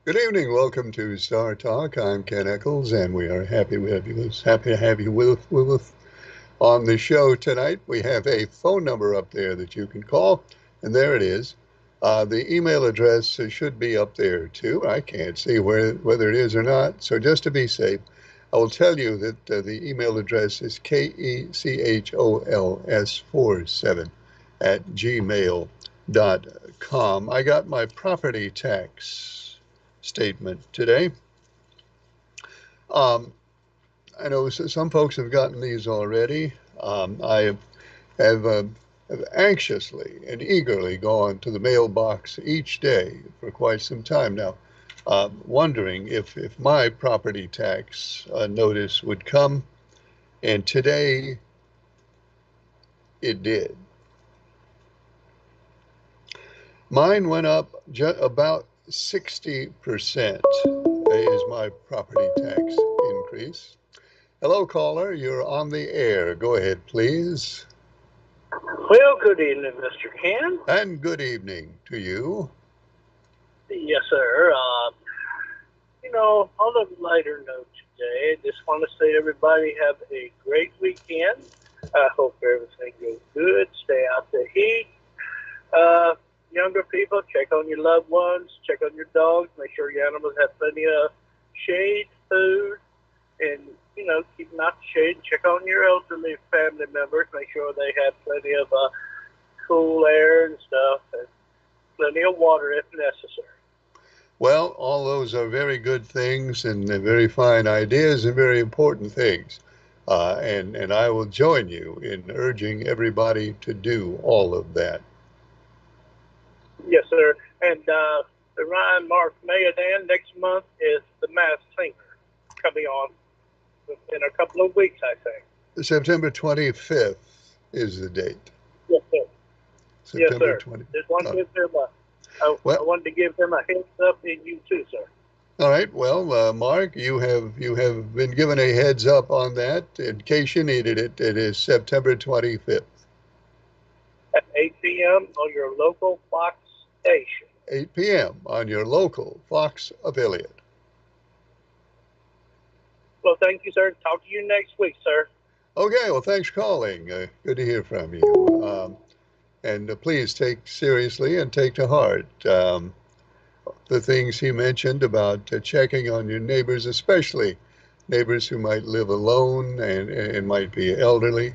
Good evening. Welcome to Star Talk. I'm Ken Echols, and we are happy to have you with us on the show tonight. We have a phone number up there that you can call, and there it is. The email address should be up there too. I can't see whether it is or not. So just to be safe, I will tell you that the email address is kechols47 at gmail.com. I got my property tax statement today. Um, I know some folks have gotten these already. I have have anxiously and eagerly gone to the mailbox each day for quite some time now, wondering if my property tax notice would come, and today it did. Mine went up about 60% is my property tax increase. Hello, caller. You're on the air. Go ahead, please. Well, good evening, Mr. Ken. And good evening to you. Yes, sir. On a lighter note today, I just want to say everybody have a great weekend. I hope everything goes good. Stay out the heat. Uh, Younger people, check on your loved ones, check on your dogs, make sure your animals have plenty of shade, food, and keep them out the shade. Check on your elderly family members, make sure they have plenty of cool air and stuff, and plenty of water if necessary. Well, all those are very good things and very fine ideas and very important things. And I will join you in urging everybody to do all of that. Yes, sir. And the Ryan Mark Mayadan next month is the Masked Singer coming on in a couple of weeks, I think. September 25th is the date. Yes, sir. Yes, September sir. 20th. Just want to Uh, give him I well, wanted to give him a heads up, and you too, sir. all right. Well, Mark, you have been given a heads up on that. In case you needed it, it is September 25th, At 8 p.m. on your local Fox station. 8 p.m. on your local Fox affiliate. Well, thank you, sir. Talk to you next week, sir. Okay. Well, thanks for calling. Good to hear from you. And please take seriously and take to heart the things he mentioned about checking on your neighbors, especially neighbors who might live alone and might be elderly,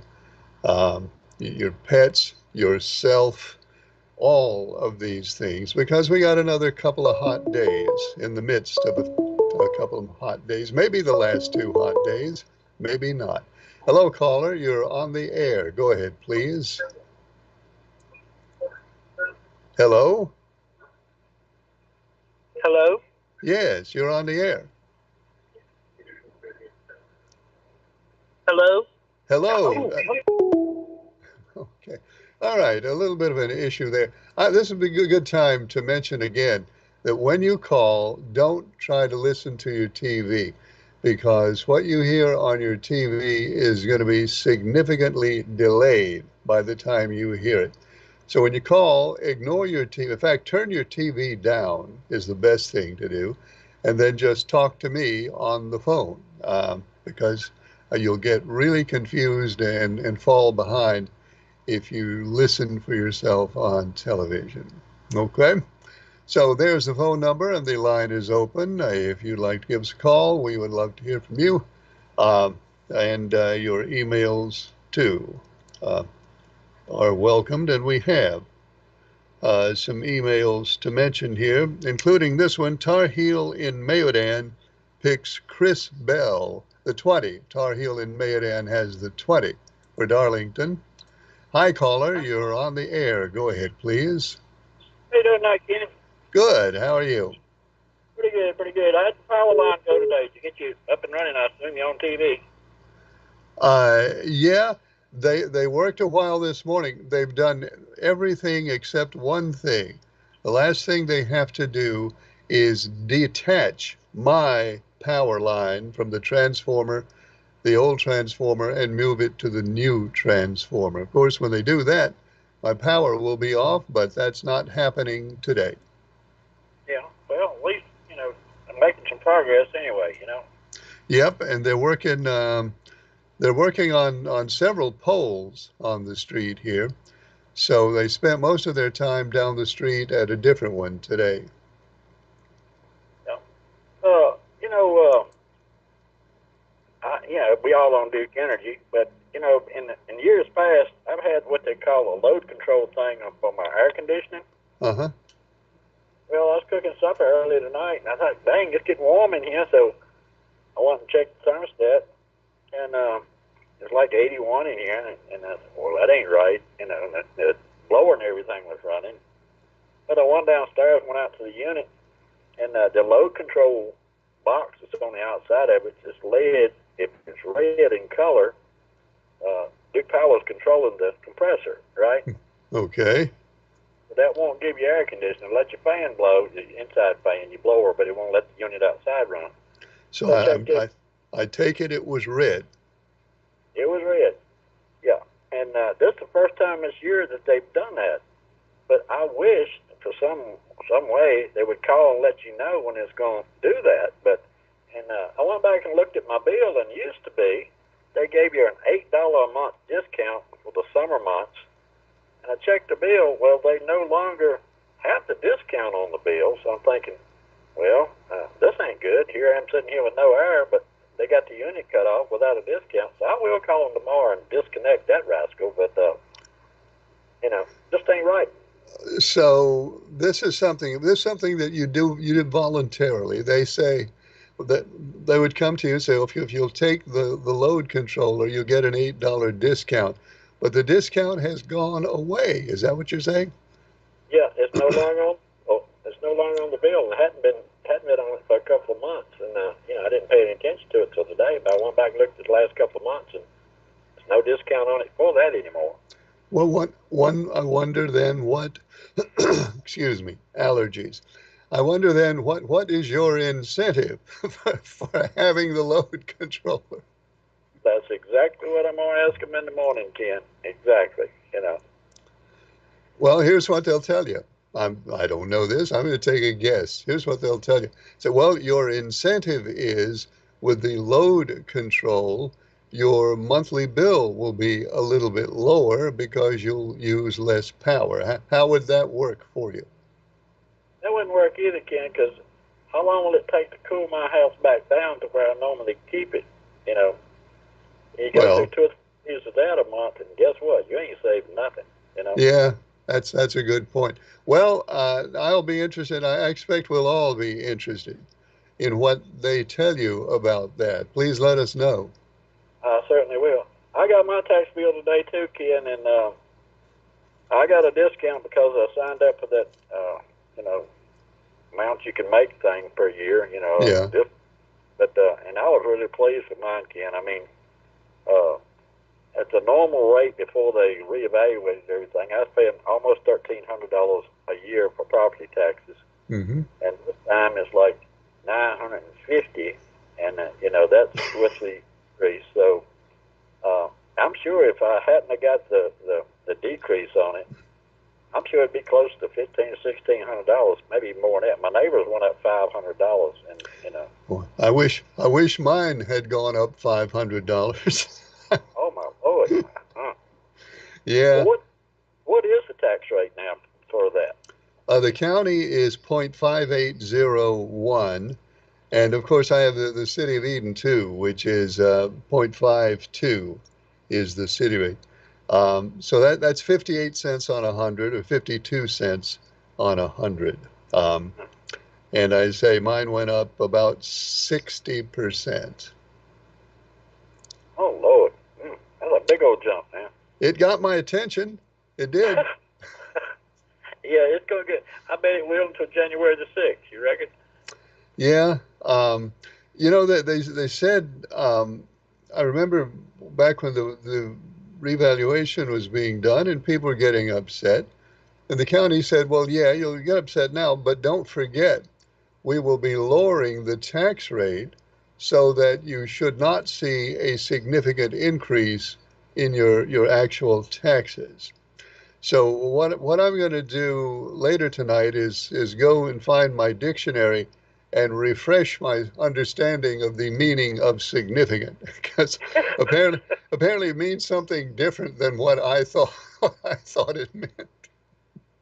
your pets, yourself, all of these things, because we got another couple of hot days in the midst of a couple of hot days, maybe the last two hot days, maybe not. Hello, caller. You're on the air. Go ahead, please. Hello? Hello? Yes, you're on the air. Hello? Hello. Oh, Okay. All right. A little bit of an issue there. This would be a good time to mention again that when you call, don't try to listen to your TV because what you hear on your TV is going to be significantly delayed by the time you hear it. So when you call, ignore your TV. In fact, turn your TV down is the best thing to do, and then just talk to me on the phone because you'll get really confused and fall behind if you listen for yourself on television. Okay? So there's the phone number, and the line is open. If you'd like to give us a call, we would love to hear from you. And your emails, too, uh, are welcomed. And we have some emails to mention here, including this one. Tar Heel in Mayodan picks Chris Bell, the 20. Tar Heel in Mayodan has the 20 for Darlington. Hi, caller. You're on the air. Go ahead, please. how you doing tonight, Kenny? Good. How are you? Pretty good, pretty good. I had the power line go today to get you up and running. I assume you're on TV. Yeah, they worked a while this morning. They've done everything except one thing. The last thing they have to do is detach my power line from the transformer, the old transformer, and move it to the new transformer. Of course, when they do that, my power will be off, but that's not happening today. Yeah. Well, at least making some progress anyway. You know. Yep, and they're working on several poles on the street here. So they spent most of their time down the street at a different one today. Yeah. You know, we all on Duke Energy, but you know, in years past, I've had what they call a load control thing for my air conditioning. Uh-huh. Well, I was cooking supper early tonight, and I thought, dang, it's getting warm in here, so I went and checked the thermostat, and it's like 81 in here, and I said, well, that ain't right, you know, and the blower and everything was running. But I went downstairs, went out to the unit, and the load control box that's on the outside of it is lead. If it's red in color, Duke Power's controlling the compressor, right? Okay. But that won't give you air conditioning. Let your fan blow, the inside fan, your blower, but it won't let the unit outside run. So So I checked it. I take it was red. It was red. Yeah. And this is the first time this year that they've done that. But I wish for some way they would call and let you know when it's going to do that. But I went back and looked at my bill, and it used to be they gave you an $8 a month discount for the summer months. And I checked the bill. Well, they no longer have the discount on the bill. So I'm thinking, well, this ain't good. Here I'm sitting here with no air, but they got the unit cut off without a discount. So I will call them tomorrow and disconnect that rascal. But you know, just ain't right. So this is something that you did voluntarily. They say that they would come to you and say, if you'll take the load controller, you'll get an $8 discount. But the discount has gone away. Is that what you're saying? Yeah, it's no longer on. Oh, it's no longer on the bill, and it hadn't been on it for a couple of months. And you know, I didn't pay any attention to it till today. But I went back and looked at the last couple of months, and there's no discount on it for that anymore. Well, I wonder then what, excuse me, allergies. I wonder then what is your incentive for having the load controller? That's exactly what I'm going to ask them in the morning, Ken. Exactly. You know. Well, here's what they'll tell you. I don't know this. I'm going to take a guess. Here's what they'll tell you. So, well, your incentive is with the load control, your monthly bill will be a little bit lower because you'll use less power. How would that work for you? That wouldn't work either, Ken, because how long will it take to cool my house back down to where I normally keep it? You know, you go through Well, 2 or 3 years of that a month, and guess what? You ain't saving nothing. You know. yeah, that's a good point. Well, I'll be interested. I expect we'll all be interested in what they tell you about that. Please let us know. I certainly will. I got my tax bill today too, Ken, and I got a discount because I signed up for that, you know, amount you can make thing per year. You know, Yeah. but and I was really pleased with mine, Ken. I mean, uh, at the normal rate before they reevaluated everything, I was paying almost $1,300 a year for property taxes, Hmm. and this time it's like 950, and you know that's with the increase. So I'm sure if I hadn't have got the decrease on it, I'm sure it'd be close to $1,500 to $1,600, maybe more than that. My neighbors went up $500, and you know, Boy, I wish mine had gone up $500. oh my lord. Uh, well, Yeah. what is the tax rate now for that? The county is 0.5801. And of course, I have the city of Eden too, which is 0.52 is the city rate. So that's 58 cents on 100 or 52 cents on 100. Um, and I say mine went up about 60%. Oh Lord, that's a big old jump, man. It got my attention. It did. Yeah, it's gonna get. I bet it will until January the 6th. You reckon? Yeah. That they said, I remember back when the revaluation was being done and people were getting upset. And the county said, well, yeah, you'll get upset now, but don't forget, we will be lowering the tax rate so that you should not see a significant increase in your actual taxes. So what I'm going to do later tonight is go and find my dictionary and refresh my understanding of the meaning of significant, because apparently it means something different than what I thought I thought it meant.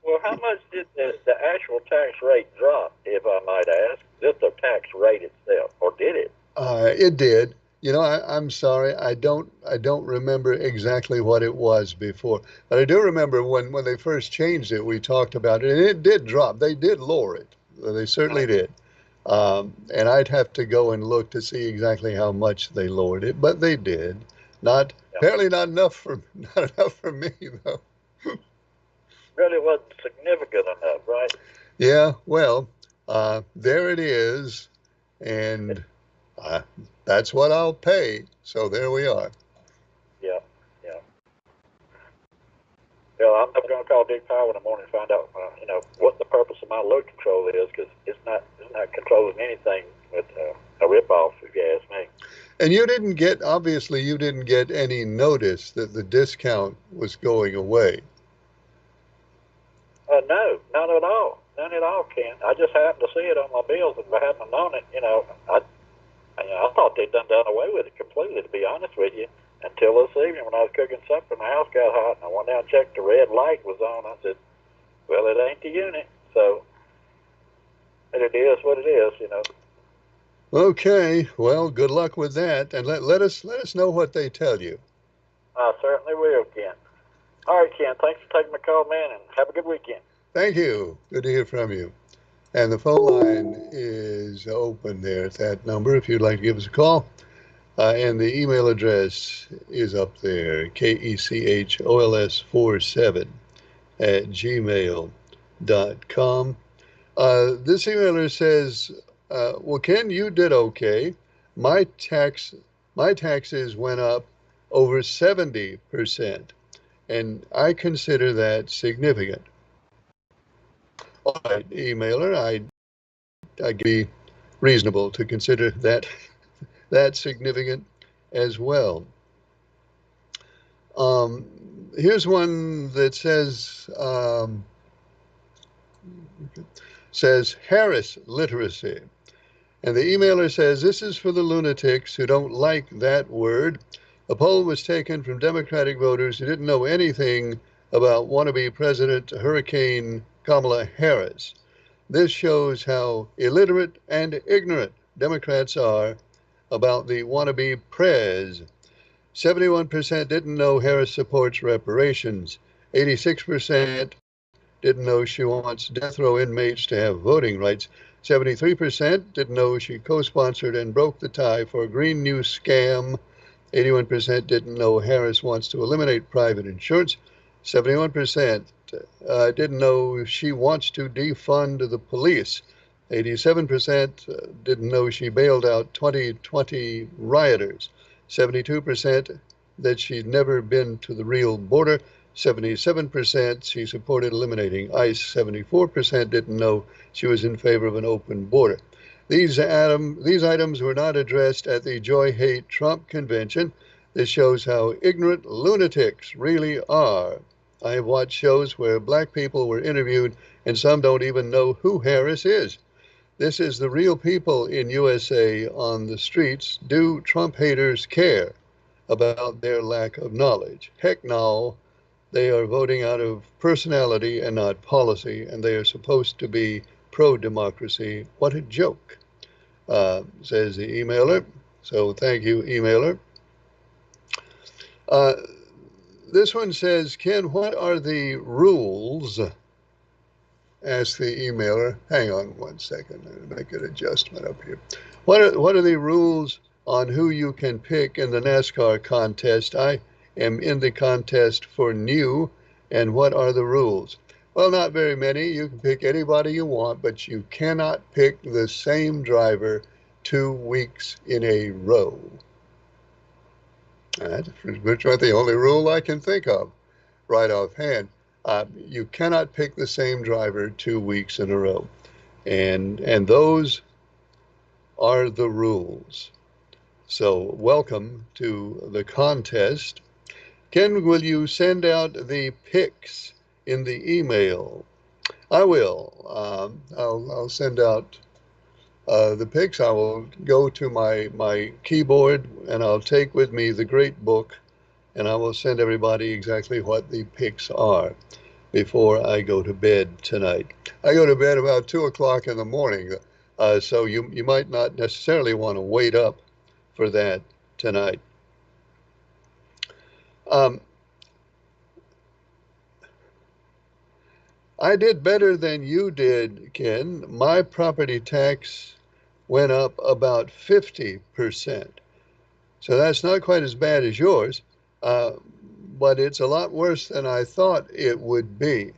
Well, how much did the actual tax rate drop, if I might ask? Just the tax rate itself, or did it? It did. I'm sorry. I don't remember exactly what it was before, but I do remember when they first changed it. We talked about it, and it did drop. They did lower it. They certainly Right. did. And I'd have to go and look to see exactly how much they lowered it, but they did. Not Yeah. apparently not enough for not enough for me though. Really wasn't significant enough, right? Yeah. Well, there it is, and uh, that's what I'll pay. So there we are. Yeah, yeah. Yeah, I'm never going to call Dick Power in the morning and find out, what the purpose of my load control is, because it's not controlling anything with a ripoff, if you ask me. And obviously, you didn't get any notice that the discount was going away. No, none at all. None at all, Ken. I just happened to see it on my bills, and if I hadn't known it, I thought they'd done away with it completely, to be honest with you, until this evening when I was cooking supper and the house got hot, and I went down and checked the red light was on. I said, well, it ain't the unit, so it is what it is. Okay, well, good luck with that, and let us know what they tell you. I certainly will, Ken. All right, Ken, thanks for taking my call, man, and have a good weekend. Thank you. Good to hear from you. And the phone line is open there at that number if you'd like to give us a call. And the email address is up there, KECHOLS47 at gmail.com. This emailer says, "Well, Ken, you did okay. My tax, my taxes went up over 70%, and I consider that significant." All right, emailer, I be reasonable to consider that significant as well. Um, Here's one that says Harris literacy. And the emailer says, "This is for the lunatics who don't like that word. A poll was taken from Democratic voters who didn't know anything about wannabe President Hurricane Kamala Harris. This shows how illiterate and ignorant Democrats are about the wannabe prez. 71% didn't know Harris supports reparations. 86% didn't know she wants death row inmates to have voting rights. 73% didn't know she co sponsored and broke the tie for a Green New scam. 81% didn't know Harris wants to eliminate private insurance. 71% didn't know she wants to defund the police. 87% didn't know she bailed out 2020 rioters. 72% that she'd never been to the real border. 77% she supported eliminating ICE. 74% didn't know she was in favor of an open border. These items were not addressed at the Joy Hate Trump convention. This shows how ignorant lunatics really are. I have watched shows where black people were interviewed and some don't even know who Harris is. This is the real people in USA on the streets. Do Trump haters care about their lack of knowledge? Heck no. They are voting out of personality and not policy, and they are supposed to be pro democracy. What a joke, says the emailer. So thank you, emailer. Uh, this one says, "Ken, what are the rules?" Asked the emailer. Hang on one second. I'm going to make an adjustment up here. What are the rules on who you can pick in the NASCAR contest? I am in the contest for new, and what are the rules? Well, not very many. You can pick anybody you want, but you cannot pick the same driver 2 weeks in a row. That's pretty much the only rule I can think of right offhand. You cannot pick the same driver 2 weeks in a row, and those are the rules. So welcome to the contest. Ken, will you send out the picks in the email? I will. I'll send out The picks, I will go to my keyboard and I'll take with me the great book and I will send everybody exactly what the picks are before I go to bed tonight. I go to bed about 2 o'clock in the morning, so you might not necessarily want to wait up for that tonight. Um, I did better than you did, Ken. My property tax went up about 50%. So that's not quite as bad as yours, uh, but it's a lot worse than I thought it would be.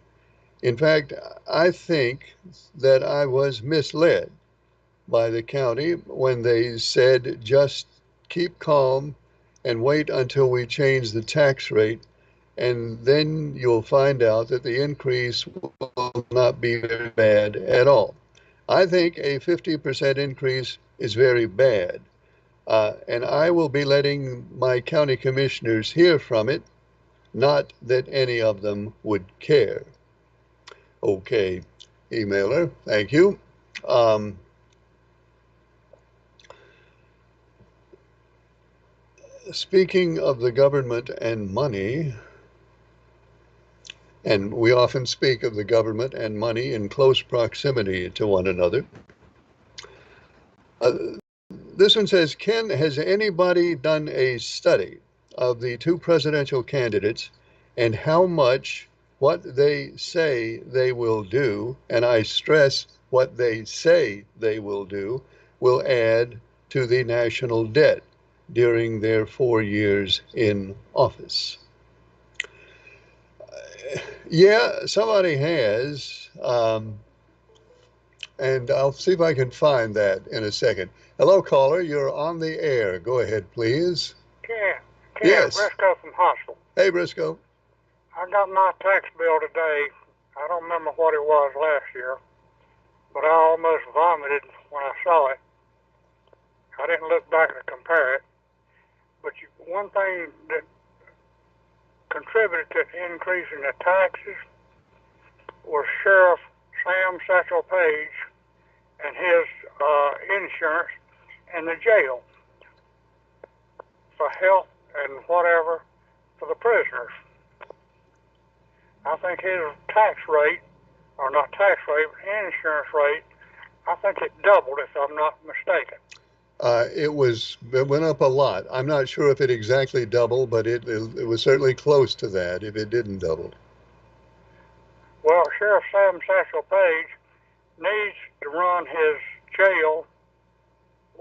In fact, I think that I was misled by the county when they said just keep calm and wait until we change the tax rate, and then you'll find out that the increase will not be very bad at all. I think a 50% increase is very bad. And I will be letting my county commissioners hear from it, not that any of them would care. Okay, emailer, thank you. Um, Speaking of the government and money, and we often speak of the government and money in close proximity to one another. This one says, Ken, has anybody done a study of the two presidential candidates and how much what they say they will do, and I stress what they say they will add to the national debt during their 4 years in office? Yeah, somebody has. And I'll see if I can find that in a second. Hello, caller. You're on the air. Go ahead, please. Ken, Yes. Briscoe from Hostel. Hey, Briscoe. I got my tax bill today. I don't remember what it was last year, but I almost vomited when I saw it. I didn't look back to compare it. But one thing that contributed to the increase in the taxes was Sheriff Sam Satchel Page and his insurance and the jail for health and whatever for the prisoners. I think his tax rate, or not tax rate, but insurance rate, I think it doubled if I'm not mistaken. It went up a lot. I'm not sure if it exactly doubled, but it was certainly close to that if it didn't double. Well, Sheriff Sam Satchel Page needs to run his jail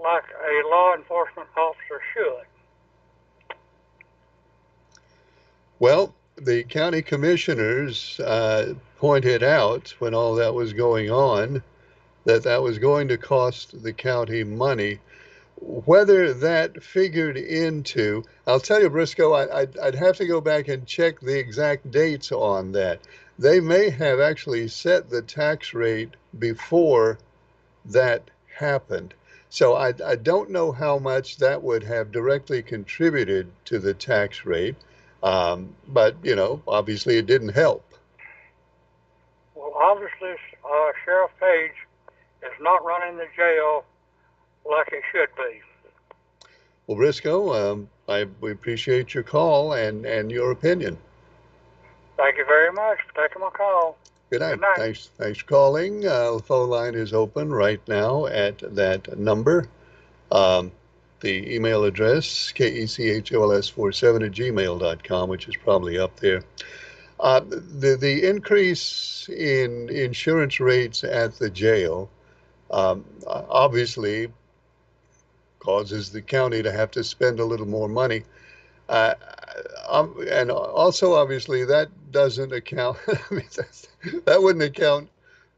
like a law enforcement officer should. Well, the county commissioners pointed out when all that was going on that that was going to cost the county money. Whether that figured into, I'll tell you, Briscoe, I'd have to go back and check the exact dates on that. They may have actually set the tax rate before that happened. So I don't know how much that would have directly contributed to the tax rate, but obviously it didn't help. Well, obviously, Sheriff Page is not running the jail like it should be. Well, Briscoe, we appreciate your call and your opinion. Thank you very much for taking my call. Good night. Good night. Thanks for calling. The phone line is open right now at that number. Um, the email address, kechols47@gmail.com, which is probably up there. The increase in insurance rates at the jail obviously causes the county to have to spend a little more money. Uh, and also, obviously, that doesn't account. I mean, that wouldn't account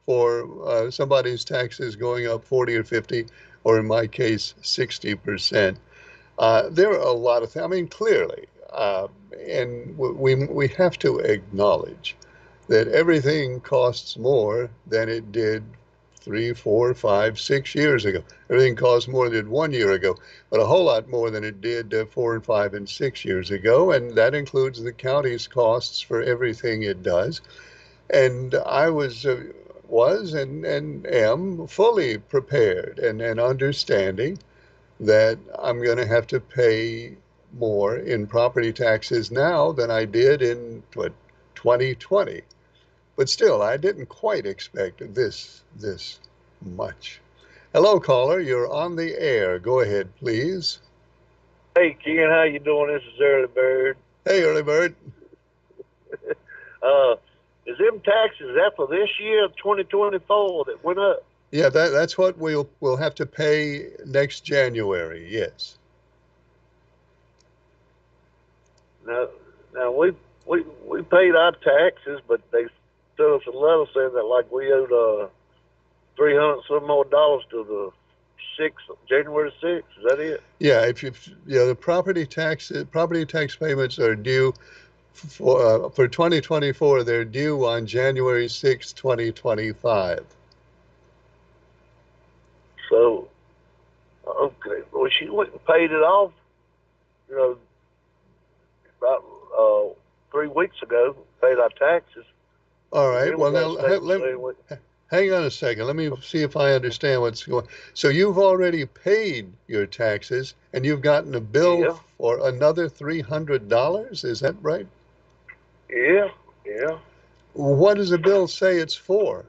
for somebody's taxes going up 40 or 50, or in my case, 60%. There are a lot of things. I mean, clearly, and we have to acknowledge that everything costs more than it did 3, 4, 5, 6 years ago. Everything costs more than it did 1 year ago, but a whole lot more than it did 4 and 5 and 6 years ago, and that includes the county's costs for everything it does. And I was was and am fully prepared and understanding that I'm going to have to pay more in property taxes now than I did in 2020. But still, I didn't quite expect this much. Hello, caller. You're on the air. Go ahead, please. Hey Ken, how you doing? This is Early Bird. Hey, early bird. Uh, is them taxes that for this year, 2024, that went up? Yeah, that's what we'll have to pay next January. Yes. Now, now we paid our taxes, but they sent us a letter saying that like we owed 300 some more dollars to the January 6th. Is that it? Yeah. If you yeah, the property tax payments are due for 2024. They're due on January 6th, 2025. So okay, well she went and paid it off. You know, about 3 weeks ago, paid our taxes. All And right. then we Well, got a now statement saying, hang on a second. Let me see if I understand what's going. So you've already paid your taxes, and you've gotten a bill yeah, for another $300. Is that right? yeah, yeah. What does the bill say it's for?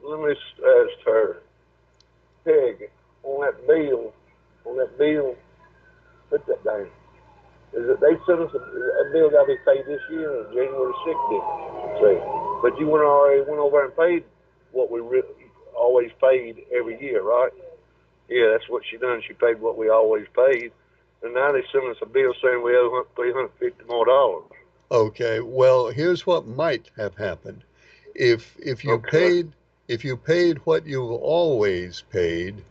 Let me ask her. Peg, on that bill, put that down. Is it they sent us a bill got to be paid this year on January 6th, say. But you already went over and paid what we always paid every year, right? Yeah, that's what she done. She paid what we always paid, and now they sent us a bill saying we owe $350 more dollars. Okay. Well, here's what might have happened. If you Okay. paid what you've always paid,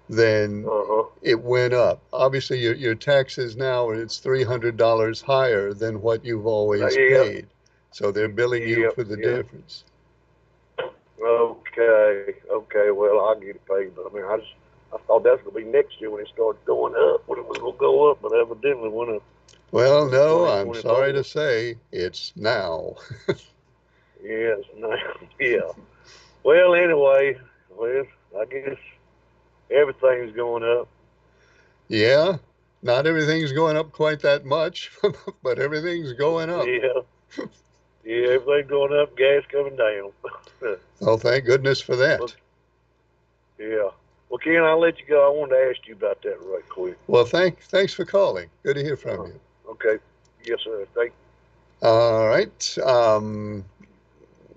then Uh huh. it went up. Obviously, your taxes now it's $300 higher than what you've always Yeah. paid. So they're billing you Yeah. for the Yeah. difference. Okay. Okay. Well, I'll get it paid, but I mean, I thought that was gonna be next year when it started going up. When it was gonna go up, but evidently went up Well, in no, I'm sorry to 2024. say it's now. Yes. No. Yeah. Well, anyway, well, I guess everything's going up. Yeah, not everything's going up quite that much, but everything's going up. Yeah. Yeah. Everything's going up. Gas coming down. Oh, thank goodness for Well, that. yeah. Well, Ken, I'll let you go. I wanted to ask you about that right quick. Well, thanks for calling. Good to hear from Uh, you. okay. Yes, sir. Thank. All right.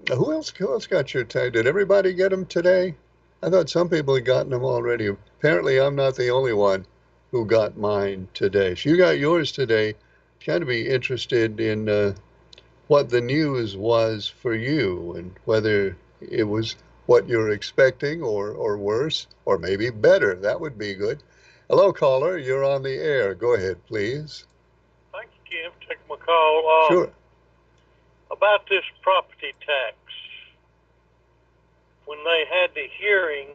Who else got your tag? Did everybody get them today? I thought some people had gotten them already. Apparently, I'm not the only one who got mine today. So you got yours today. Kind of be interested in what the news was for you and whether it was what you're expecting or worse or maybe better. That would be good. Hello, caller. You're on the air. Go ahead, please. Thank you, Kim, for taking my call. Sure. About this property tax, when they had the hearing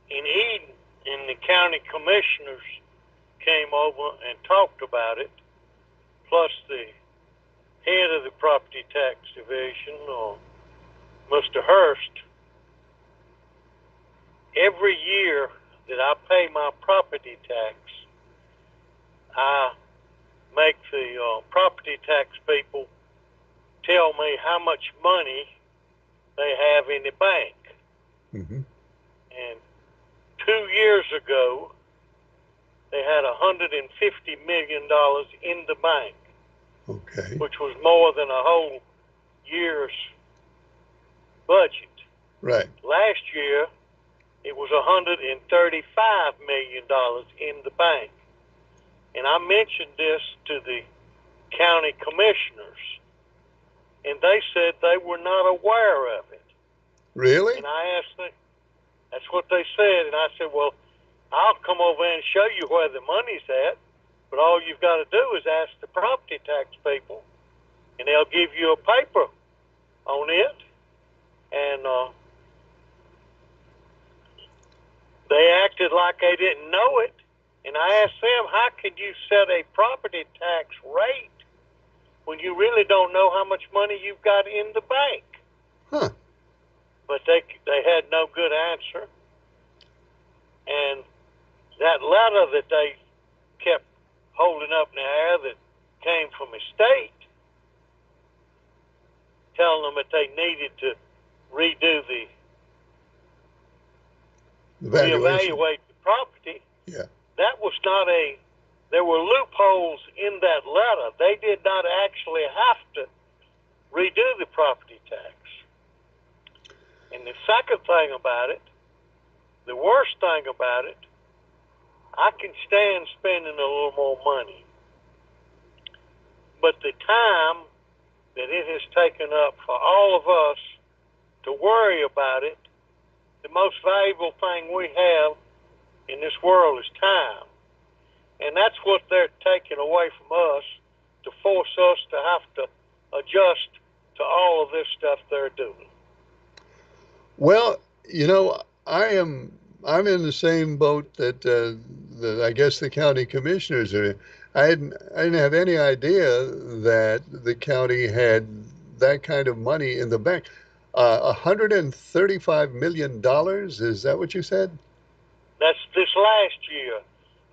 in Eden, and the county commissioners came over and talked about it, plus the head of the property tax division, Mr. Hurst, every year that I pay my property tax, I make the property tax people tell me how much money they have in the bank. Hmm. And 2 years ago, they had $150 million in the bank, Okay. which was more than a whole year's budget. Right. Last year, it was $135 million in the bank. And I mentioned this to the county commissioners, and they said they were not aware of it. Really? And I asked them, that's what they said, and I said, well, I'll come over and show you where the money's at, but all you've got to do is ask the property tax people, and they'll give you a paper on it. And they acted like they didn't know it. And I asked them, how could you set a property tax rate when you really don't know how much money you've got in the bank? Huh. but they had no good answer. And that letter that they kept holding up in the air that came from the state, telling them that they needed to redo Evaluation. reevaluate the property. Yeah. That was not there were loopholes in that letter. They did not actually have to redo the property tax. And the second thing about it, the worst thing about it, I can stand spending a little more money. But the time that it has taken up for all of us to worry about it, the most valuable thing we have in this world is time. And that's what they're taking away from us to force us to have to adjust to all of this stuff they're doing. Well, I'm in the same boat that I guess the county commissioners are in. I didn't have any idea that the county had that kind of money in the bank. $135 million. Is that what you said? That's this last year.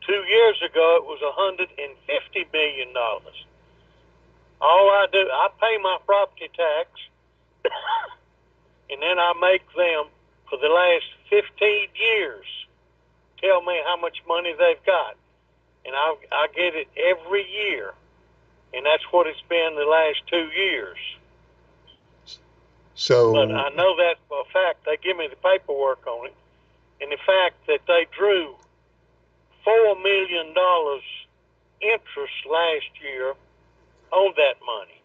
2 years ago, it was $150 million. All I do, I pay my property tax, and then I make them for the last 15 years tell me how much money they've got. And I get it every year, and that's what it's been the last 2 years. So, but I know that for a fact. They give me the paperwork on it, and the fact that they drew $4 million interest last year on that money.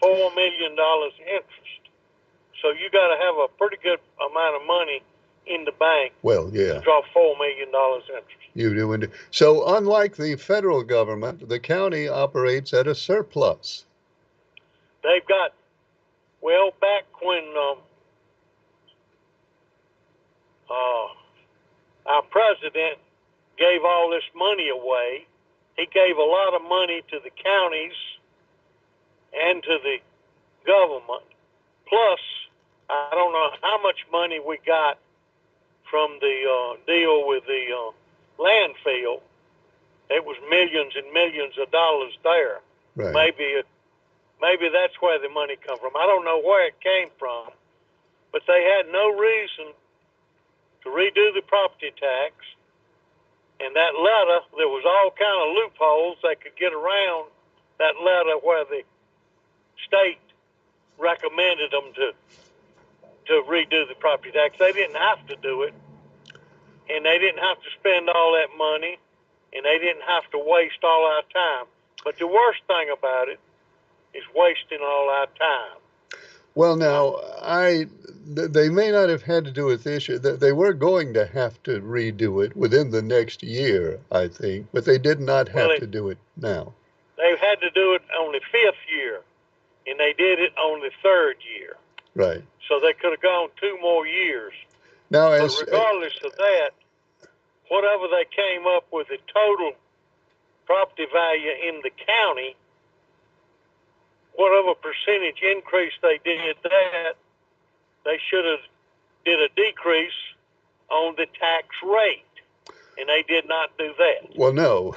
$4 million interest. So you got to have a pretty good amount of money in the bank well, yeah, to draw $4 million interest. You do. So, unlike the federal government, the county operates at a surplus. They've got, well, back when our president gave all this money away, he gave a lot of money to the counties and to the government. Plus, I don't know how much money we got from the deal with the landfill. It was millions and millions of dollars there. Right. Maybe that's where the money come from. I don't know where it came from, but they had no reason to redo the property tax. And that letter, there was all kind of loopholes they could get around that letter where the state recommended them to redo the property tax. They didn't have to do it, and they didn't have to spend all that money, and they didn't have to waste all our time. But the worst thing about it is wasting all our time. Well, now, they may not have had to do it this year. They were going to have to redo it within the next year, I think, but they did not have to do it now. They had to do it on the 5th year, and they did it on the 3rd year. Right. So they could have gone 2 more years. Now, but regardless of that, whatever they came up with the total property value in the county, whatever percentage increase they did that, they should have did a decrease on the tax rate, and they did not do that. Well, no,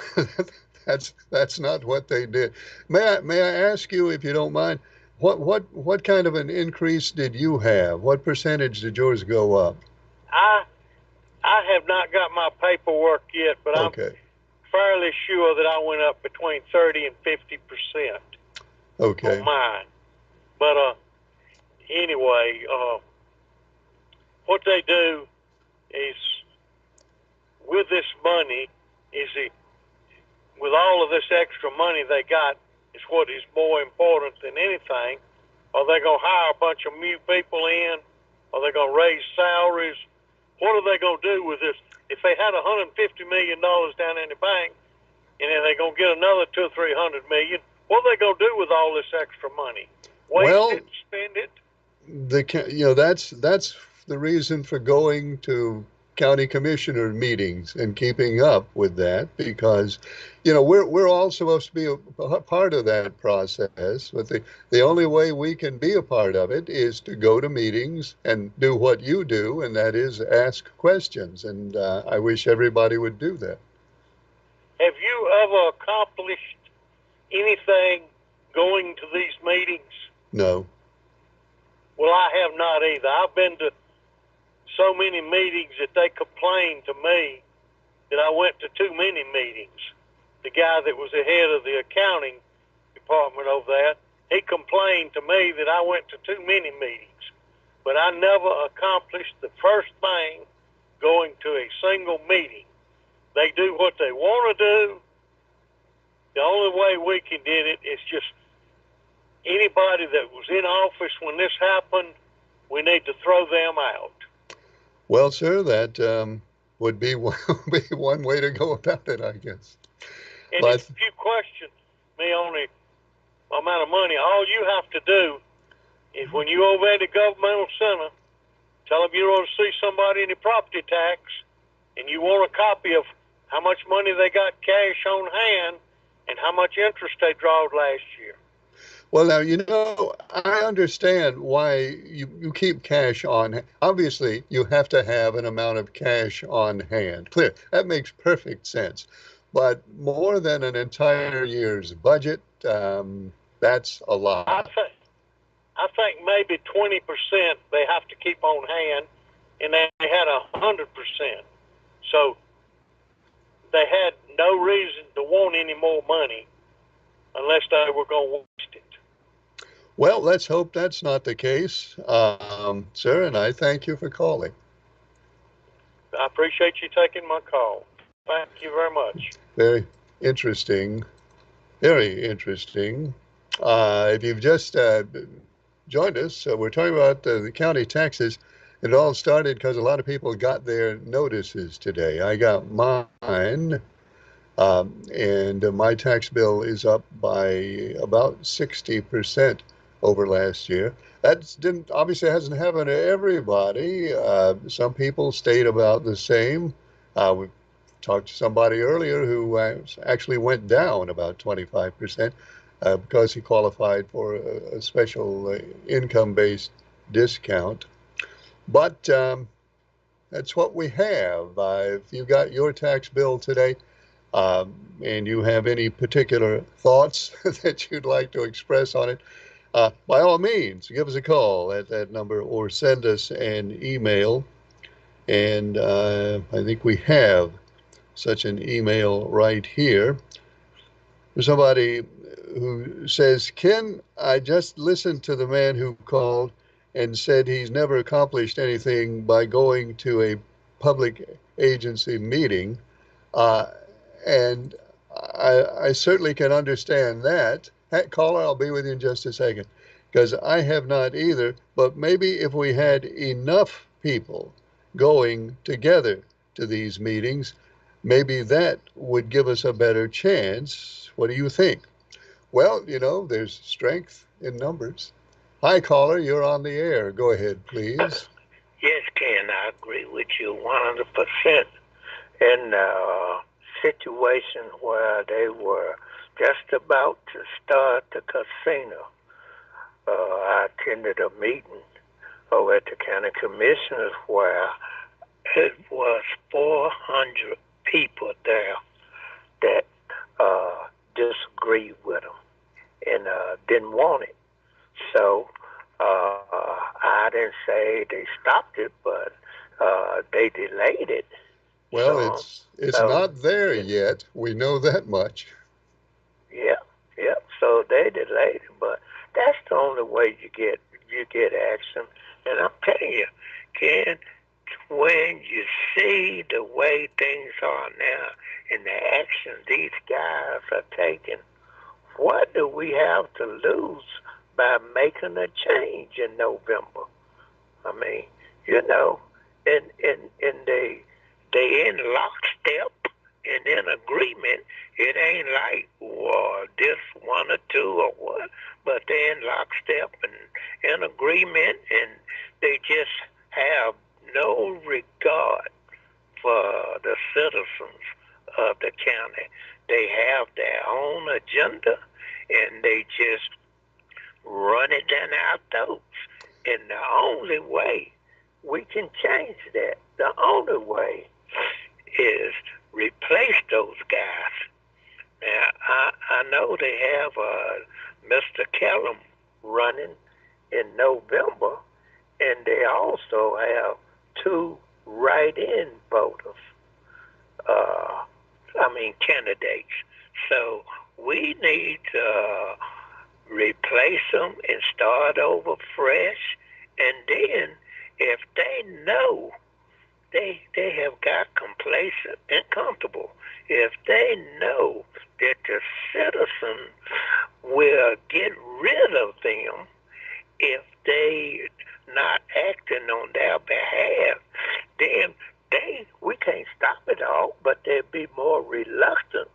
that's not what they did. May I ask you, if you don't mind, what kind of an increase did you have? What percentage did yours go up? I have not got my paperwork yet, but okay. I'm fairly sure that I went up between 30 and 50%. Okay. On mine. But anyway, what they do is with this money with all of this extra money they got is what is more important than anything. Are they going to hire a bunch of new people in? Are they going to raise salaries? What are they going to do with this? If they had $150 million down in the bank, and then they're going to get another $200 or $300 million, what are they going to do with all this extra money? Waste it, spend it? That's the reason for going to county commissioner meetings and keeping up with that because, we're all supposed to be a part of that process. But the only way we can be a part of it is to go to meetings and do what you do, and that is ask questions. And I wish everybody would do that. Have you ever accomplished anything going to these meetings? No. Well, I have not either. I've been to so many meetings that they complained to me that I went to too many meetings. The guy that was the head of the accounting department over there, he complained to me that I went to too many meetings. But I never accomplished the first thing going to a single meeting. They do what they want to do. The only way we can do it is just anybody that was in office when this happened, we need to throw them out. Well, sir, that would be one way to go about it, I guess. And But if you question me on the amount of money, all you have to do is when you over at the governmental center, tell them you want to see somebody in the property tax, and you want a copy of how much money they got cash on hand and how much interest they drawed last year. Well, now, I understand why you keep cash on. Obviously, you have to have an amount of cash on hand. Clear. That makes perfect sense. But more than an entire year's budget, that's a I lot. think I think maybe 20% they have to keep on hand, and they had 100%. So they had no reason to want any more money unless they were going to waste it. Well, let's hope that's not the case, sir, and I thank you for calling. I appreciate you taking my call. Thank you very much. Very interesting. Very interesting. If you've just joined us, we're talking about the county taxes. It all started because a lot of people got their notices today. I got mine, and my tax bill is up by about 60% over last year. That didn't obviously hasn't happened to everybody. Some people stayed about the same. We talked to somebody earlier who actually went down about 25% because he qualified for a special income-based discount. But that's what we have. If you got your tax bill today, and you have any particular thoughts that you'd like to express on it, by all means, give us a call at that number or send us an email. And I think we have such an email right here. There's somebody who says, Ken, I just listened to the man who called and said he's never accomplished anything by going to a public agency meeting. Uh, and I certainly can understand that. Hey, caller, I'll be with you in just a second because I have not either. But maybe if we had enough people going together to these meetings, maybe that would give us a better chance. What do you think? Well, there's strength in numbers. Hi, caller, you're on the air. Go ahead, please. Yes, Ken, I agree with you 100%. In a situation where they were just about to start the casino, I attended a meeting over at the county commissioners where it was 400 people there that disagreed with them and didn't want it. So I didn't say they stopped it, but they delayed it. Well, it's So not there yet. We know that much. yeah, yeah. So they delayed it, but that's the only way you get action. And I'm telling you, Ken, when you see the way things are now and the action these guys are taking, what do we have to lose by making a change in November? I mean, and they in lockstep and in agreement. It ain't like this one or two or what, but they're in lockstep and in agreement, and they just have no regard the citizens of the county. They have their own agenda, and they just run it down our throats. And the only way we can change that, the only way is replace those guys. Now, I know they have Mr. Kellum running in November, and they also have two write-in voters, candidates. So we need to replace them and start over fresh. And then if they know they have got complacent and comfortable, if they know that the citizen will get rid of them if they not acting on their behalf, then we can't stop it all, but they'd be more reluctant.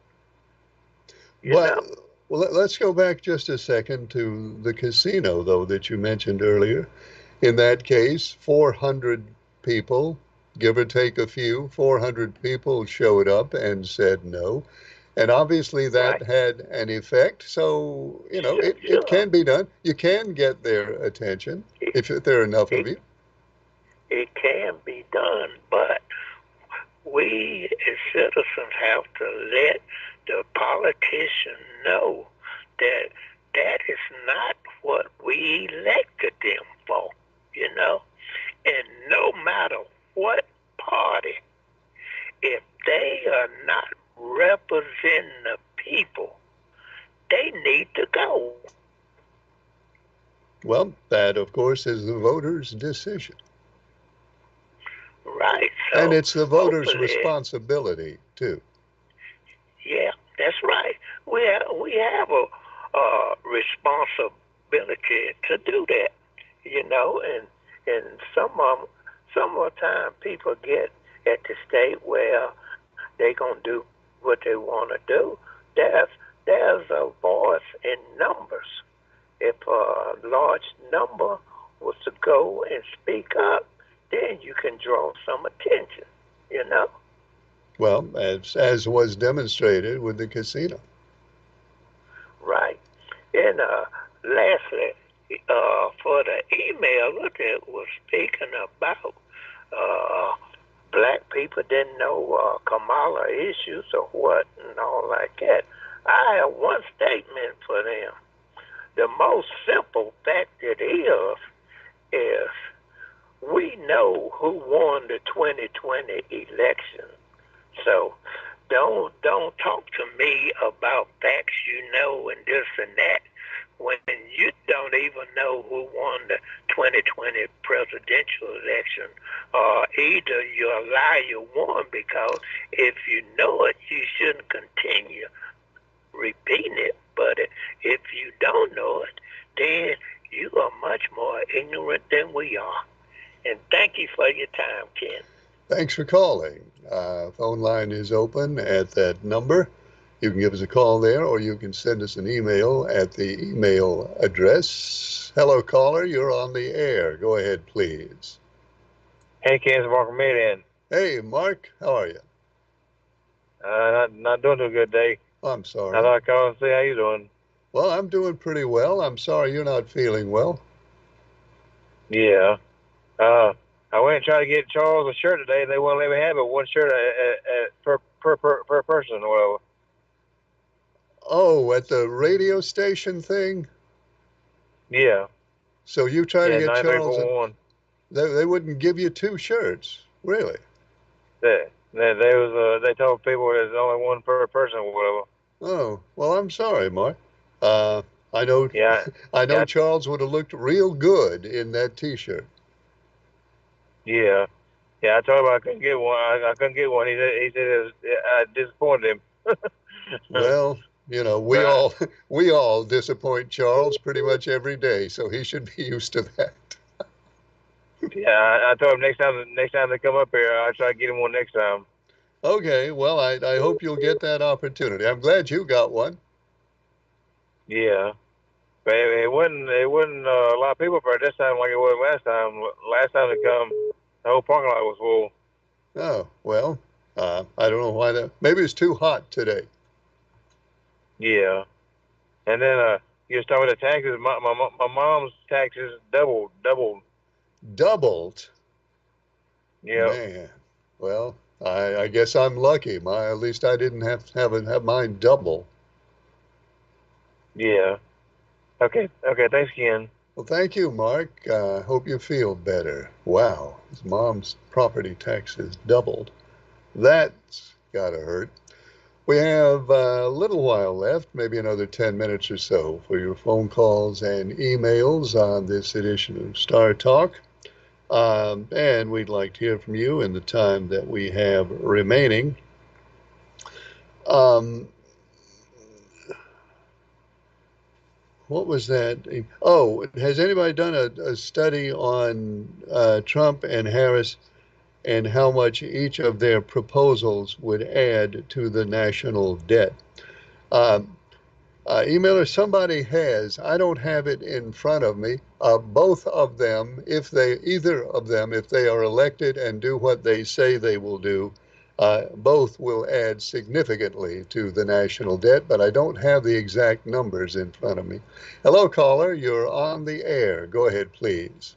Well, let's go back just a second to the casino, though, that you mentioned earlier. In that case, 400 people, give or take a few, 400 people showed up and said no. And obviously that Right. had an effect. So, it Sure. can be done. You can get their attention if there are enough of It, you. it can be done, but we as citizens have to let the politician know that that is not what we elected them for, And no matter what party, if they are not representing the people, they need to go. Well, that, of course, is the voters' decision. Right. And So it's the voters' hopefully, responsibility, too. yeah, that's right. We have a responsibility to do that, and some of the time people get at the state where they gonna do what they want to do. There's a voice in numbers. If a large number was to go and speak up, then you can draw some attention, you know. Well, as was demonstrated with the casino. Right. And lastly, for the email that was speaking about uh, black people didn't know Kamala issues or what and all like that, I have one statement for them. The most simple fact is we know who won the 2020 election. So don't talk to me about facts and this and that when you don't even know who won the 2020 presidential election. Either you're a liar one, because if you know it, you shouldn't continue repeating it. But if you don't know it, then you are much more ignorant than we are. And thank you for your time, Ken. Thanks for calling. Phone line is open at that number. You can give us a call there, or you can send us an email at the email address. Hello, caller. You're on the air. Go ahead, please. Hey, Kansas Walker Mid. Hey, Mark. How are you? Not doing too good day. I'm I sorry. thought I'd call and see how you doing. Well, I'm doing pretty well. I'm sorry you're not feeling well. Yeah. I went and tried to get Charles a shirt today, and they wouldn't let me have it. One shirt per person. Well, Oh, at the radio station thing? yeah. So you try to Yeah, get Charles, and 9341. they wouldn't give you two shirts. Really? They told people there's only one per person or whatever. Oh, well, I'm sorry, Mark. Uh, I know, Yeah. I know Yeah. Charles would have looked real good in that T-shirt. Yeah. Yeah, I told him I couldn't get one. I couldn't get one. He said I disappointed him. Well, we But all we all disappoint Charles pretty much every day, so he should be used to that. yeah, I told him next time they come up here, I'll try to get him one next time. Okay, well, I hope you'll get that opportunity. I'm glad you got one. Yeah. But it wasn't a lot of people for it this time like it was last time. Last time they come, the whole parking lot was full. Oh, well, I don't know why that. Maybe it's too hot today. Yeah. And then you was talking about the taxes. My mom's taxes doubled. Doubled. Yep. Man. Well, I guess I'm lucky. At least I didn't have mine double. Yeah. Okay. Okay. Thanks again. Well, thank you, Mark. Hope you feel better. Wow, his mom's property taxes doubled. That's gotta hurt. We have a little while left, maybe another 10 minutes or so, for your phone calls and emails on this edition of Star Talk. And we'd like to hear from you in the time that we have remaining. Um, what was that? Oh, has anybody done a study on Trump and Harris and how much each of their proposals would add to the national debt? Um, Emailer, somebody has. I don't have it in front of me. Both of them, either of them, if they are elected and do what they say they will do, both will add significantly to the national debt, but I don't have the exact numbers in front of me. Hello, caller. You're on the air. Go ahead, please.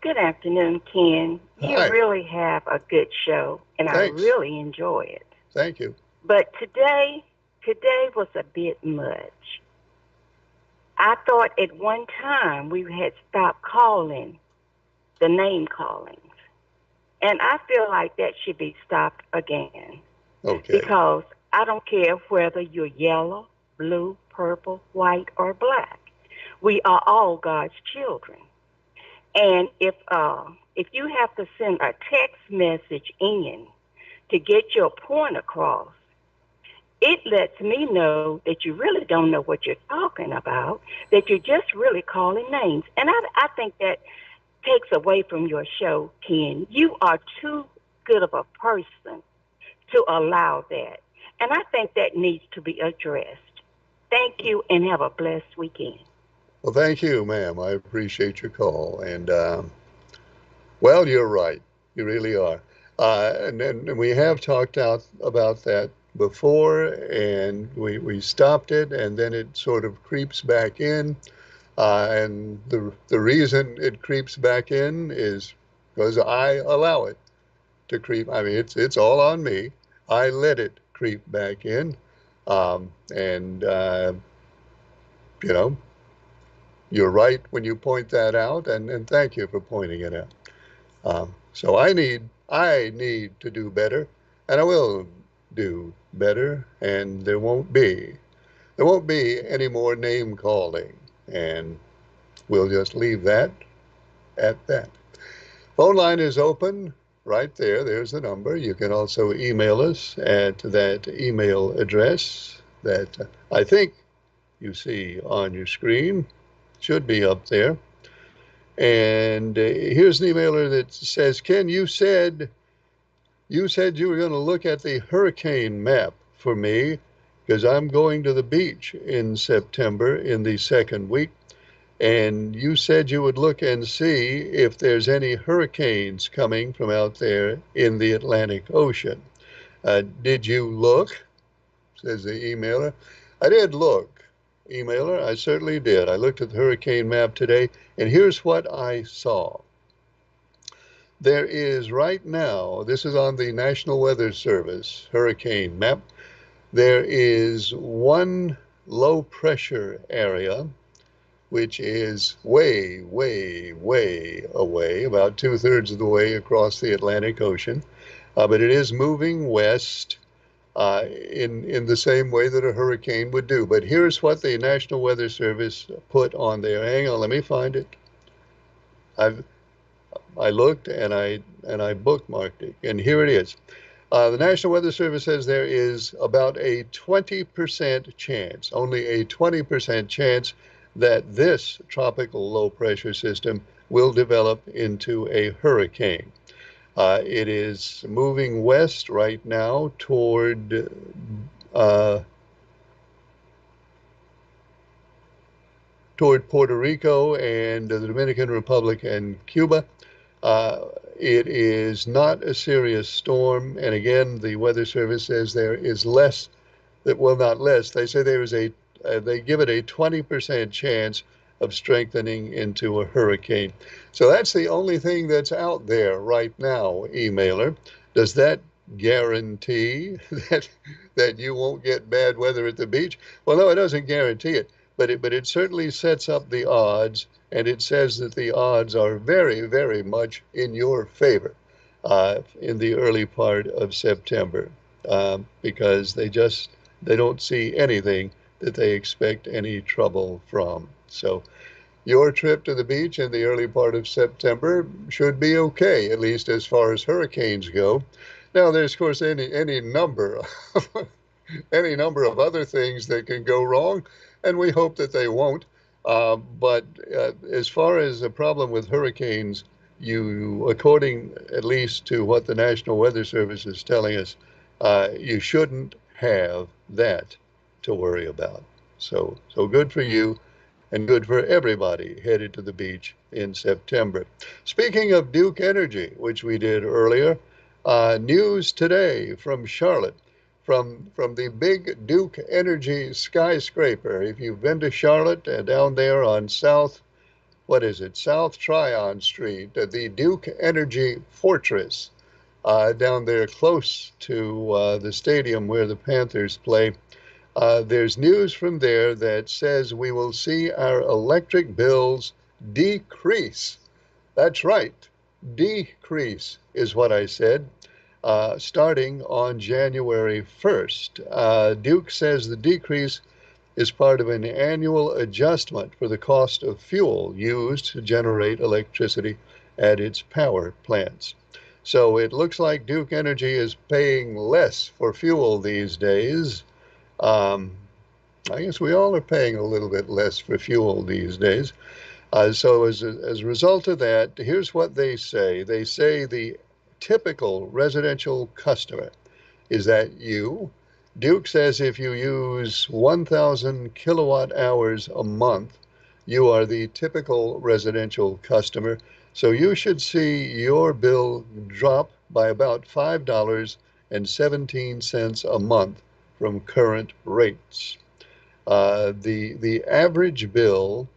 Good afternoon, Ken. You Hi. really have a good show, and I Thanks. really enjoy it. Thank you. But today was a bit much. I thought at one time we had stopped calling the name callings, and I feel like that should be stopped again Okay. because I don't care whether you're yellow, blue, purple, white, or black. We are all God's children. And if you have to send a text message in to get your point across, it lets me know that you really don't know what you're talking about, that you're just really calling names. And I think that takes away from your show, Ken. You are too good of a person to allow that. And I think that needs to be addressed. Thank you and have a blessed weekend. Well, thank you, ma'am. I appreciate your call. And well, you're right. You really are. And we have talked out about that before, and we stopped it, and then it sort of creeps back in. And the reason it creeps back in is because I allow it to creep. I mean, it's all on me. I let it creep back in, and you know, you're right when you point that out, and thank you for pointing it out. So I need to do better, and I will do better, and there won't be any more name calling, and we'll just leave that at that. Phone line is open right there. There's the number. You can also email us at that email address that I think you see on your screen. Should be up there. And here's an emailer that says, Ken, you said you were going to look at the hurricane map for me because I'm going to the beach in September in the second week. And you said you would look and see if there's any hurricanes coming from out there in the Atlantic Ocean. Did you look? Says the emailer. I did look, emailer. I certainly did. I looked at the hurricane map today, and here's what I saw. There is right now, this is on the National Weather Service hurricane map, there is one low pressure area which is way, way, way away, about two-thirds of the way across the Atlantic Ocean. But it is moving west in the same way that a hurricane would do. But here's what the National Weather Service put on there. Hang on, let me find it. I've I looked and I bookmarked it, and here it is. The National Weather Service says there is about a 20% chance, only a 20% chance, that this tropical low pressure system will develop into a hurricane. It is moving west right now uh, toward Puerto Rico and the Dominican Republic and Cuba. Uh, It is not a serious storm. And again, the Weather Service says there is less, that well, not less. They say there is they give it a 20% chance of strengthening into a hurricane. So that's the only thing that's out there right now, emailer. Does that guarantee that you won't get bad weather at the beach? Well, no, it doesn't guarantee it, but it certainly sets up the odds, and it says that the odds are very, very much in your favor in the early part of September because they don't see anything that they expect any trouble from. So your trip to the beach in the early part of September should be okay, at least as far as hurricanes go. Now, there's of course any number of any number of other things that can go wrong, and we hope that they won't. But as far as a problem with hurricanes, according at least to what the National Weather Service is telling us, you shouldn't have that to worry about. So good for you and good for everybody headed to the beach in September. Speaking of Duke Energy, which we did earlier, news today from Charlotte, from the big Duke Energy skyscraper. If you've been to Charlotte, down there on what is it, South Tryon Street, the Duke Energy Fortress, down there close to the stadium where the Panthers play. There's news from there that says we will see our electric bills decrease. That's right, decrease is what I said, starting on January 1st. Duke says the decrease is part of an annual adjustment for the cost of fuel used to generate electricity at its power plants. So it looks like Duke Energy is paying less for fuel these days. Um, I guess we all are paying a little bit less for fuel these days. So as a result of that, here's what they say. They say the typical residential customer is that you. Duke says if you use 1,000 kilowatt hours a month, you are the typical residential customer. So you should see your bill drop by about $5.17 a month from current rates. The average bill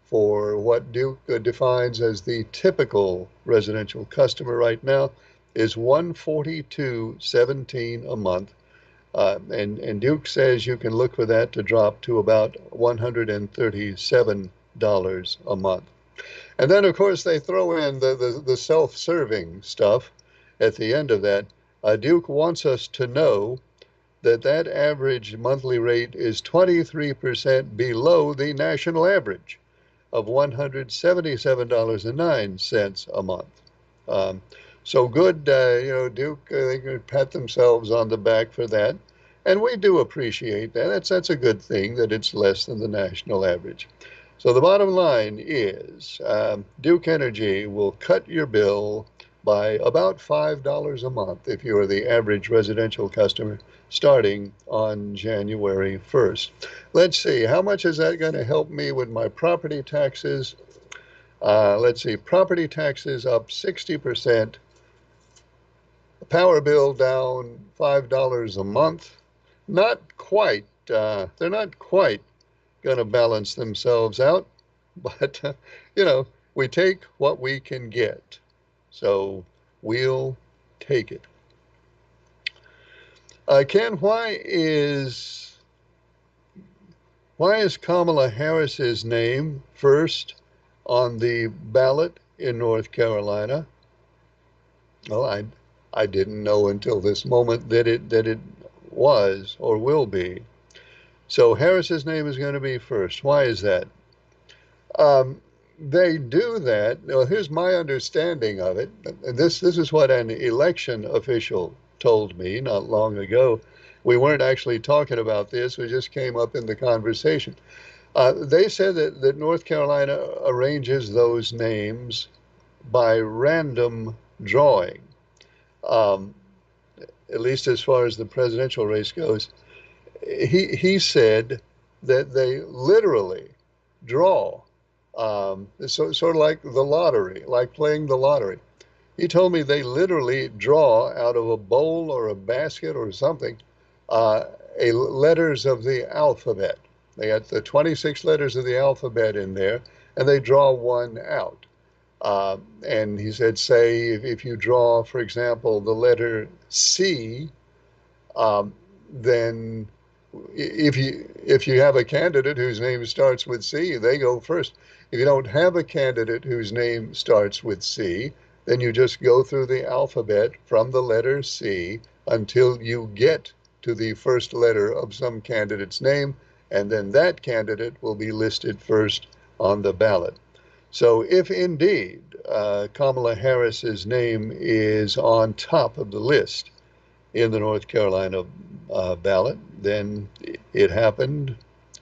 for what Duke defines as the typical residential customer right now is 142.17 a month. And Duke says you can look for that to drop to about $137 a month. And then, of course, they throw in the self-serving stuff at the end of that. Duke wants us to know that average monthly rate is 23% below the national average of $177.09 a month. Um, so good, Duke, they can pat themselves on the back for that. And we do appreciate that. That's a good thing that it's less than the national average. So the bottom line is Duke Energy will cut your bill by about $5 a month if you are the average residential customer starting on January 1st. Let's see, how much is that going to help me with my property taxes? Let's see, property taxes up 60%, power bill down $5 a month. Not quite, they're not quite going to balance themselves out, but, we take what we can get. So we'll take it. Ken, why is Kamala Harris's name first on the ballot in North Carolina? Well, I didn't know until this moment that it was or will be. So Harris's name is going to be first. Why is that? Um, they do that. Well, here's my understanding of it. This is what an election official told me not long ago. We weren't actually talking about this. We just came up in the conversation. They said that North Carolina arranges those names by random drawing, um, at least as far as the presidential race goes. He said that they literally draw, sort of like the lottery, like playing the lottery. He told me they literally draw out of a bowl or a basket or something uh, letters of the alphabet. They got the 26 letters of the alphabet in there, and they draw one out. And he said, say, if you draw, for example, the letter C, then if you have a candidate whose name starts with C, they go first. If you don't have a candidate whose name starts with C, then you just go through the alphabet from the letter C until you get to the first letter of some candidate's name, and then that candidate will be listed first on the ballot. So if indeed Kamala Harris's name is on top of the list in the North Carolina ballot, then it happened.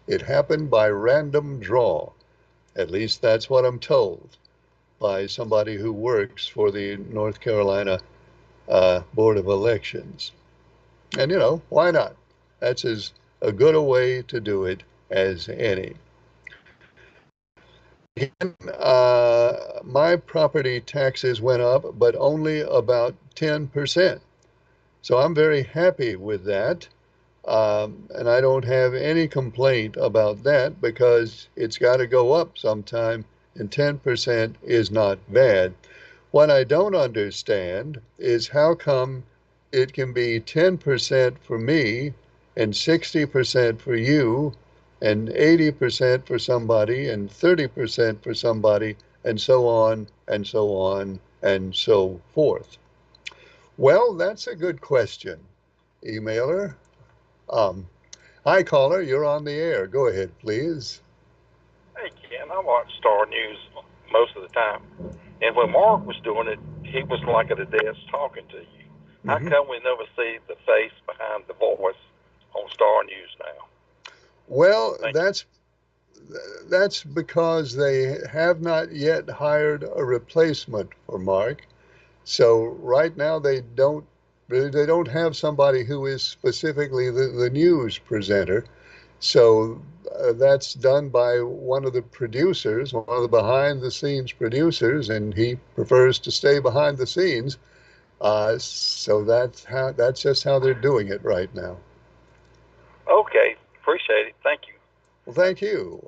It happened by random draw. At least that's what I'm told by somebody who works for the North Carolina Board of Elections. And why not? That's as a good a way to do it as any. Again, my property taxes went up, but only about 10%. So I'm very happy with that. And I don't have any complaint about that because it's got to go up sometime, and 10% is not bad. What I don't understand is how come it can be 10% for me and 60% for you and 80% for somebody and 30% for somebody and so on and so on and so forth. Well, that's a good question, emailer. Um, Hi, caller. You're on the air. Go ahead, please. Hey, Ken, I watch Star News most of the time. And when Mark was doing it, he was like at a desk talking to you. How Hmm. come we never see the face behind the voice on Star News now? Well, Thank you. that's because they have not yet hired a replacement for Mark. So right now they don't have somebody who is specifically the news presenter. So that's done by one of the producers, one of the behind the scenes producers, and he prefers to stay behind the scenes. So that's just how they're doing it right now. Okay, appreciate it. Thank you. Well, thank you.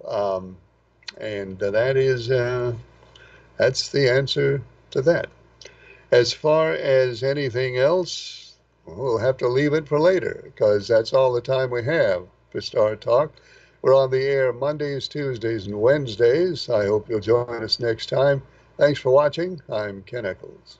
And that's the answer to that. As far as anything else, we'll have to leave it for later because that's all the time we have for Star Talk. We're on the air Mondays, Tuesdays, and Wednesdays. I hope you'll join us next time. Thanks for watching. I'm Ken Echols.